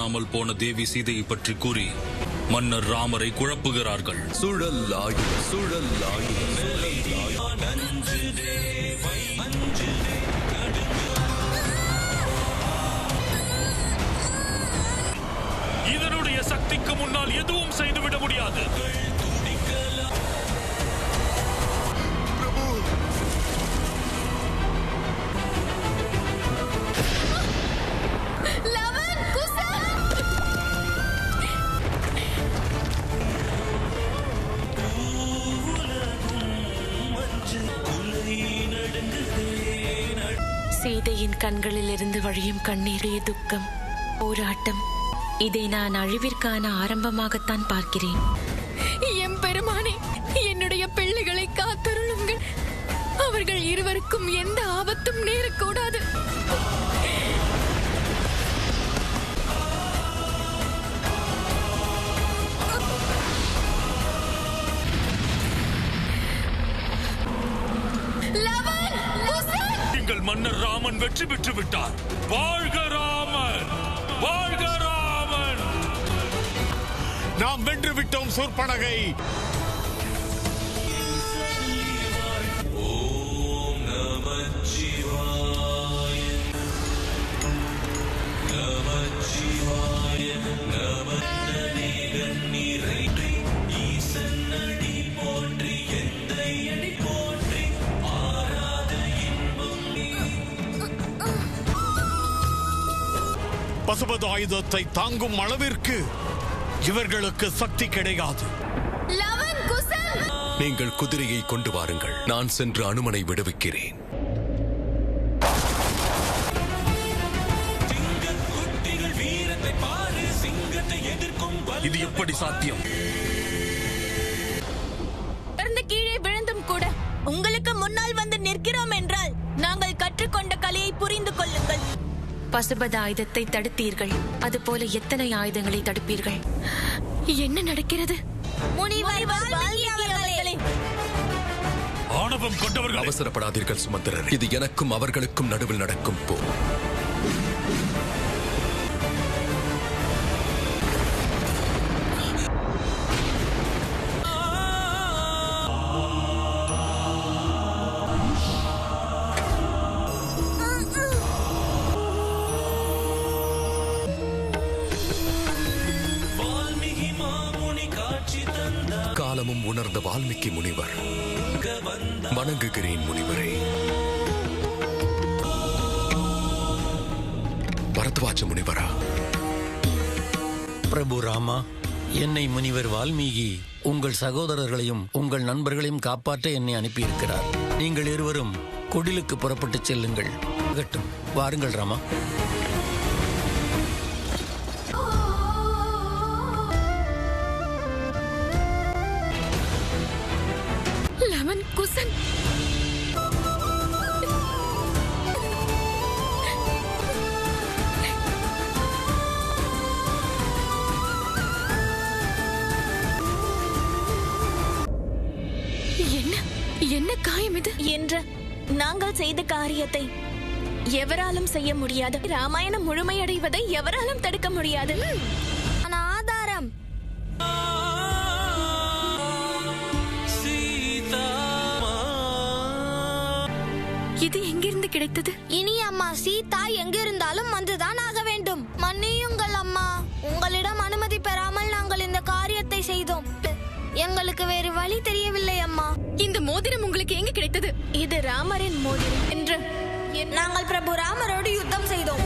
காணாமல் போன தேவி சீதையை பற்றி கூறி மன்னர் ராமரை குழப்புகிறார்கள். இதனுடைய சக்திக்கு முன்னால் எதுவும் செய்துவிட முடியாது. சீதையின் கண்களில் இருந்து வழியும் கண்ணீரே துக்கம், போராட்டம். இதை நான் அழிவிற்கான ஆரம்பமாகத்தான் பார்க்கிறேன். எம் பெருமானே, என்னுடைய பிள்ளைகளை காத்தருளுங்கள். அவர்கள் இருவருக்கும் எந்த ஆபத்தும் நேரக்கூடாது. மன்னர் ராமன் வெற்றி பெற்று விட்டார். வாழ்க ராமன்! வாழ்க ராமன்! நாம் வென்று விட்டோம் சூர்பனகை. ஓம் நமச்சிவாய நமச்சிவாய நமன்னே கண்ணீரை ஈசன் அடி போற்றி எந்தை அடி போற்றி ஆராத இன்பம். பசுபத ஆயுதத்தை தாங்கும் அளவிற்கு இவர்களுக்கு சக்தி கிடையாது. நீங்கள் குதிரையை கொண்டு வாருங்கள், நான் சென்று அனுமனை விடுவிக்கிறேன். இது எப்படி சாத்தியம்? கீழே விழுந்தும் கூட உங்களுக்கு முன்னால் வந்து நிற்கிறோம் என்றால் நாங்கள் கற்றுக்கொண்ட கலையை புரிந்து கொள்ளுங்கள். பசுபத ஆயுதத்தை தடுத்தீர்கள், அதுபோல எத்தனை ஆயுதங்களை தடுப்பீர்கள்? என்ன நடக்கிறது? ஆணவம் கொண்டவர்கள். அவசரப்படாதீர்கள் சுமந்திரர், இது எனக்கும் அவர்களுக்கும் நடுவில் நடக்கும் போர். காலமும் உணர்ந்த வால்மீகி முனிவர், வணங்குகிறேன் முனிவரே. பரத்வாஜ முனிவரா? பிரபு ராமா, என்னை முனிவர் வால்மீகி உங்கள் சகோதரர்களையும் உங்கள் நண்பர்களையும் காப்பாற்ற என்னை அனுப்பியிருக்கிறார். நீங்கள் இருவரும் குடிலுக்கு புறப்பட்டு செல்லுங்கள். வாருங்கள் ராமா. குசன், என்ன காயம் இது? என்ற நாங்கள் செய்த காரியத்தை எவராலும் செய்ய முடியாது. ராமாயணம் முழுமையடைவதை எவராலும் தடுக்க முடியாது. ஆதாரம் இது எங்கிருந்து கிடைத்தது? இனி அம்மா, சீதா எங்கிருந்தாலும் வந்துதான் ஆக வேண்டும். மன்னியுங்கள் அம்மா, உங்களிடம் அனுமதி பெறாமல் நாங்கள் இந்த காரியத்தை செய்தோம். எங்களுக்கு வேறு வழி தெரியவில்லை அம்மா. இந்த மோதிரம் உங்களுக்கு எங்க கிடைத்தது? இது ராமரின் மோதிரம் என்று நாங்கள் பிரபு ராமரோடு யுத்தம் செய்தோம்.